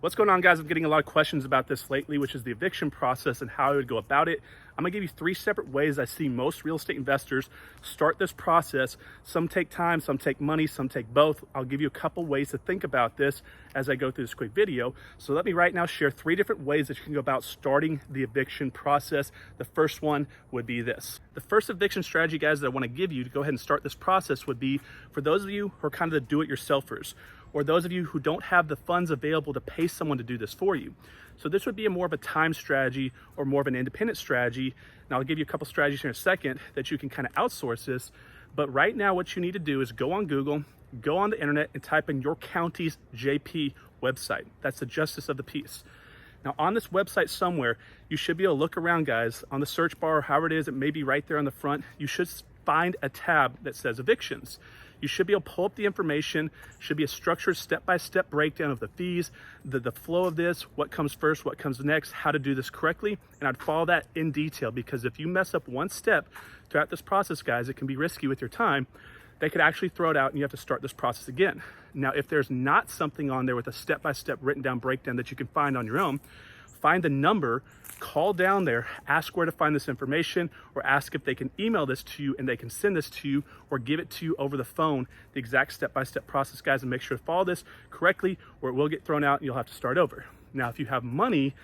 What's going on, guys? I'm getting a lot of questions about this lately, which is the eviction process and how I would go about it. I'm gonna give you 3 separate ways I see most real estate investors start this process. Some take time, some take money, some take both. I'll give you a couple ways to think about this as I go through this quick video. So let me right now share 3 different ways that you can go about starting the eviction process. The first one would be this. The first eviction strategy, guys, that I wanna give you to go ahead and start this process would be for those of you who are kind of the do-it-yourselfers, or those of you who don't have the funds available to pay someone to do this for you. So this would be more of a time strategy or more of an independent strategy. And I'll give you a couple strategies here in a second that you can kind of outsource this. But right now what you need to do is go on Google, go on the internet and type in your county's JP website. That's the justice of the peace. Now on this website somewhere, you should be able to look around, guys, on the search bar, or however it is, it may be right there on the front. You should find a tab that says evictions. You should be able to pull up the information, should be a structured step-by-step breakdown of the fees, the flow of this, what comes first, what comes next, how to do this correctly. And I'd follow that in detail, because if you mess up one step throughout this process, guys, it can be risky with your time. They could actually throw it out and you have to start this process again. Now, if there's not something on there with a step-by-step written down breakdown that you can find on your own, find the number, call down there, ask where to find this information, or ask if they can email this to you and they can send this to you, or give it to you over the phone, the exact step-by-step process, guys, and make sure to follow this correctly, or it will get thrown out and you'll have to start over. Now, if you have money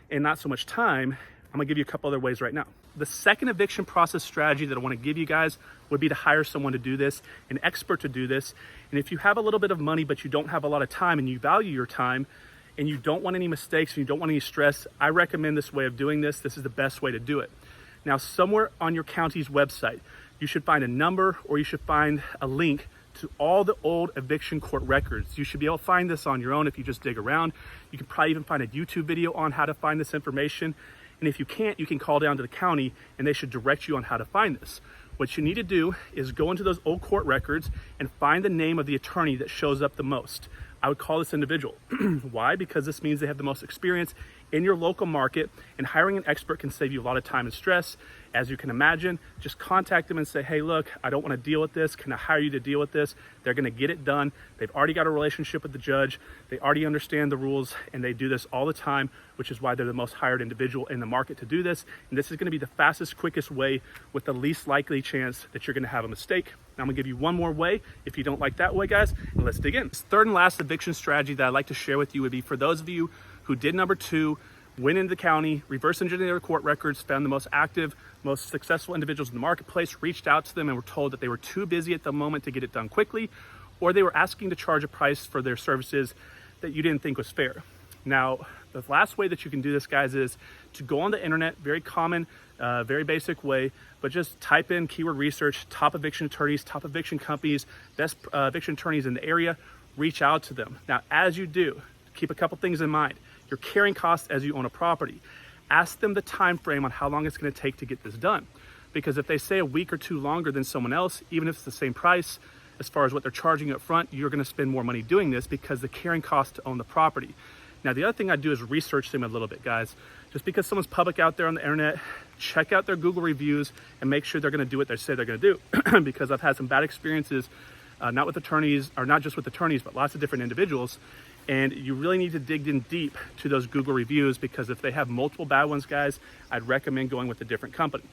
and not so much time, I'm gonna give you a couple other ways right now. The second eviction process strategy that I wanna give you guys would be to hire someone to do this, an expert to do this. And if you have a little bit of money, but you don't have a lot of time and you value your time, and you don't want any mistakes, and you don't want any stress, I recommend this way of doing this. This is the best way to do it. Now, somewhere on your county's website, you should find a number, or you should find a link to all the old eviction court records. You should be able to find this on your own if you just dig around. You can probably even find a YouTube video on how to find this information. And if you can't, you can call down to the county and they should direct you on how to find this. What you need to do is go into those old court records and find the name of the attorney that shows up the most. I would call this individual. Why? Because this means they have the most experience in your local market, and hiring an expert can save you a lot of time and stress. As you can imagine, just contact them and say, hey, look, I don't want to deal with this. Can I hire you to deal with this? They're going to get it done. They've already got a relationship with the judge. They already understand the rules, and they do this all the time, which is why they're the most hired individual in the market to do this. And this is going to be the fastest, quickest way with the least likely chance that you're going to have a mistake. Now, I'm going to give you one more way if you don't like that way, guys, and let's dig in. This third and last eviction strategy that I'd like to share with you would be for those of you who did number 2, went into the county, reverse engineered their court records, found the most active, most successful individuals in the marketplace, reached out to them and were told that they were too busy at the moment to get it done quickly, or they were asking to charge a price for their services that you didn't think was fair. Now, the last way that you can do this, guys, is to go on the internet, very common, very basic way, but just type in keyword research, top eviction attorneys, top eviction companies, best eviction attorneys in the area, reach out to them. Now, as you do, keep a couple things in mind. Your carrying costs as you own a property. Ask them the time frame on how long it's going to take to get this done. Because if they say a week or 2 longer than someone else, even if it's the same price, as far as what they're charging you up front, you're going to spend more money doing this because the carrying cost to own the property. Now, the other thing I do is research them a little bit, guys. Just because someone's public out there on the internet, check out their Google reviews and make sure they're going to do what they say they're going to do. Because I've had some bad experiences, not with attorneys, or not just with attorneys, but lots of different individuals. And you really need to dig in deep to those Google reviews, because if they have multiple bad ones, guys, I'd recommend going with a different company.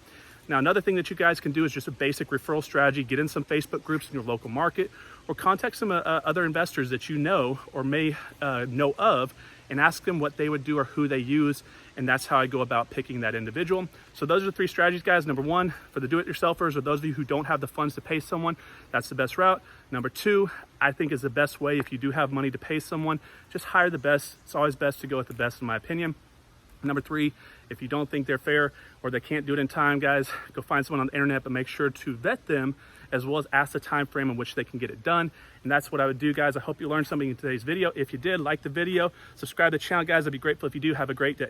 Now, another thing that you guys can do is just a basic referral strategy. Get in some Facebook groups in your local market, or contact some other investors that you know or may know of, and ask them what they would do or who they use. And that's how I go about picking that individual. So those are the 3 strategies, guys. Number 1, for the do-it-yourselfers, or those of you who don't have the funds to pay someone, that's the best route. Number 2, I think is the best way. If you do have money to pay someone, just hire the best. It's always best to go with the best, in my opinion. Number 3, if you don't think they're fair or they can't do it in time, guys, go find someone on the internet, but make sure to vet them, as well as ask the time frame in which they can get it done. And that's what I would do, guys. I hope you learned something in today's video. If you did, like the video, subscribe to the channel, guys. I'd be grateful if you do. Have a great day.